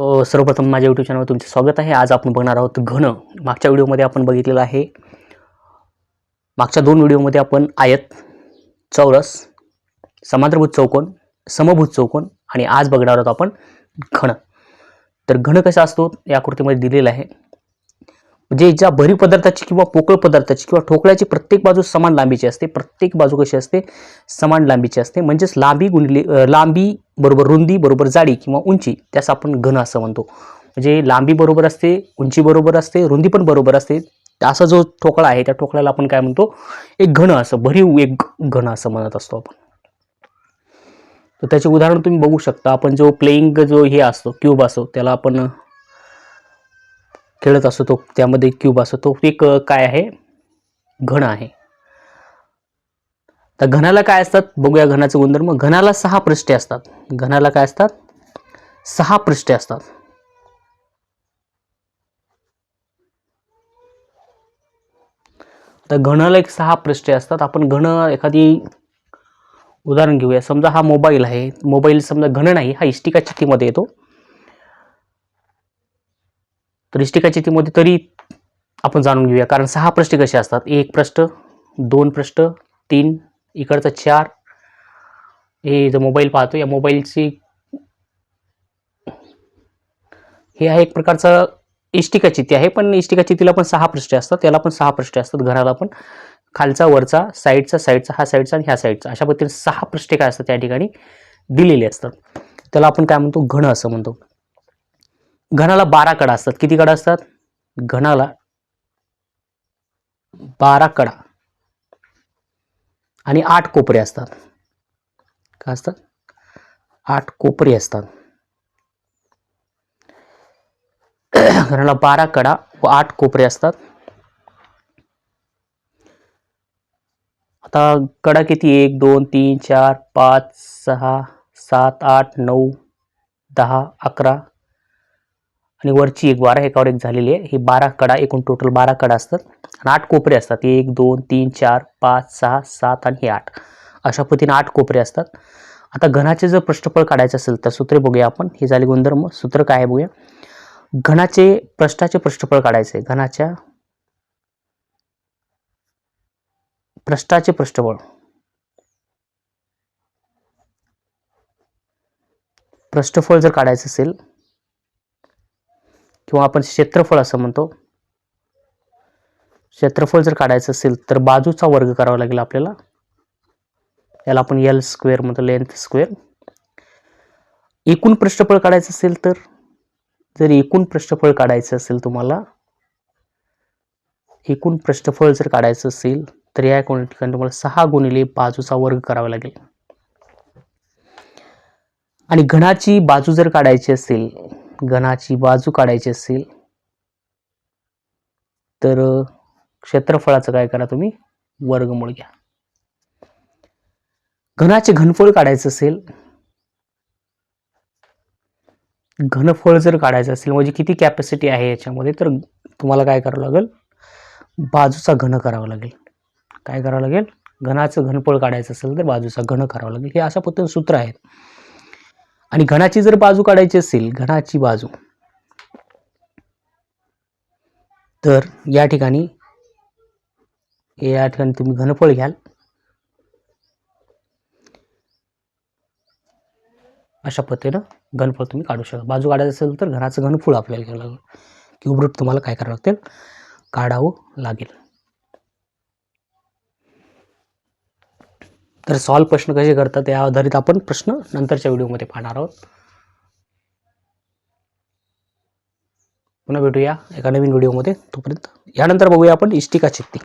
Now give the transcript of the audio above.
सर्वप्रथम माझ्या यूट्यूब चॅनलवर तुमचे स्वागत आहे. आज आपण बघणार आहोत घन. मागच्या व्हिडिओमध्ये आपण बघितलेलं आहे. मागच्या दोन व्हिडिओमध्ये आपण आयत, चौरस, समांतरभुज चौकोन, समभुज चौकोन आणि आज बघणार आहोत आपण घन. तर घन कसा असतो या आकृतीमध्ये दिलेला आहे. म्हणजे ज्या भरीव पदार्थाची किंवा पोकळ पदार्थाची किंवा ठोकळ्याची प्रत्येक बाजू समान लांबीची असते. प्रत्येक बाजू कशी असते? समान लांबीची असते. म्हणजेच लांबी गुणिले लांबी बरोबर रुंदी बरोबर जाडी किंवा उंची, त्यास आपण घन असं म्हणतो. म्हणजे लांबी बरोबर असते, उंची बरोबर असते, रुंदी पण बरोबर असते. असा जो ठोकळा आहे त्या ठोकळ्याला आपण काय म्हणतो? एक घन असं, भरीव एक घन असं म्हणत असतो आपण. तर त्याचे उदाहरण तुम्ही बघू शकता. आपण जो प्लेइंग जो हे असतो क्यूब असतो, त्याला आपण खेळत असतो, तो त्यामध्ये क्यूब असतो, तो एक काय आहे? घन आहे. तर घनाला काय असतात बघूया. घनाचे गुणधर्म. घनाला 6 पृष्ठे असतात. घनाला काय असतात? 6 पृष्ठे असतात. तर घनाला एक 6 पृष्ठे असतात. आपण घन एखादी उदाहरण घेऊया. समजा हा मोबाईल आहे. मोबाईल समजा घन नाही, हा इष्टिका चिठ्ठीमध्ये येतो. तर इष्टिका चिठ्ठीमध्ये तरी आपण जाणून घेऊया. कारण 6 पृष्ठे कसे असतात? 1 पृष्ठ, 2 पृष्ठ, 3, इकडचं 4. हे जो मोबाईल पाहतो या मोबाईलची हे आहे एक प्रकारचं इष्टिका चिठ्ठी आहे. पण इष्टिका चिठ्ठीला पण 6 पृष्ठे असतात. त्याला पण 6 पृष्ठे असतात. घराला पण खालचा, वरचा, साईडचा, हा साईडचा आणि ह्या साईडचा, अशा पद्धतीने 6 पृष्ठे काय असतात त्या ठिकाणी दिलेले असतात. त्याला आपण काय म्हणतो? घन असं म्हणतो. घनाला 12 कडा असतात. किती कडा असतात? घनाला 12 कडा आणि 8 कोपरे असतात. काय असतात? 8 कोपरे असतात. घनाला 12 कडा व 8 कोपरे असतात. आता कडा किती? 1 2 3 4 5 6 7 8 9 10 11 आणि वरची एक 12 एकावर एक झालेली आहे. ही 12 कडा, एकूण टोटल 12 कडा असतात आणि 8 कोपरे असतात. 1 2 3 4 5 6 7 आणि 8, अशा पद्धतीने 8 कोपरे असतात. आता घनाचे जर पृष्ठफळ काढायचे असेल तर सूत्रे बघूया आपण. हे झाले गुणधर्म. सूत्र काय आहे बघूया. घनाचे पृष्ठाचे पृष्ठफळ काढायचे. घनाच्या पृष्ठाचे पृष्ठफळ, पृष्ठफळ जर काढायचं असेल किंवा आपण क्षेत्रफळ असं म्हणतो, क्षेत्रफळ जर काढायचं असेल तर बाजूचा वर्ग करावा लागेल आपल्याला. याला आपण एल स्क्वेअर म्हणतो, लेंथ स्क्वेअर. एकूण पृष्ठफळ काढायचं असेल तर, जर एकूण पृष्ठफळ काढायचं असेल तुम्हाला, एकूण पृष्ठफळ जर काढायचं असेल तर या ठिकाणी तुम्हाला 6 गुणिले बाजूचा वर्ग करावा लागेल. आणि घनाची बाजू जर काढायची असेल, घनाची बाजू काढायची असेल तर क्षेत्रफळाचं काय करा तुम्ही? वर्गमूळ घ्या. घनाचे घनफळ काढायचं असेल, घनफळ जर काढायचं असेल म्हणजे किती कॅपॅसिटी आहे याच्यामध्ये, तर तुम्हाला काय करावं लागेल? बाजूचा घन करावा लागेल. काय करावं लागेल? घनाचं घनफळ काढायचं असेल तर बाजूचा घन करावा लागेल. हे अशा पद्धतीने सूत्र आहेत. आणि घनाची जर बाजू काढायची असेल, घनाची बाजू, तर या ठिकाणी तुम्ही घनफळ घ्याल. अशा पद्धतीनं घनफळ तुम्ही काढू शकता. बाजू काढायचं असेल तर घनाचं घनफळ आपल्याला घ्यावं लागेल. क्यूब रूट तुम्हाला काय करावं लागेल? काढावं लागेल. तर सॉल्व प्रश्न कसे करतात या आधारित आपण प्रश्न नंतरच्या व्हिडिओमध्ये पाहणार आहोत. पुन्हा भेटूया एका नवीन व्हिडिओमध्ये. तोपर्यंत यानंतर बघूया आपण इष्टिका चिठ्ठी.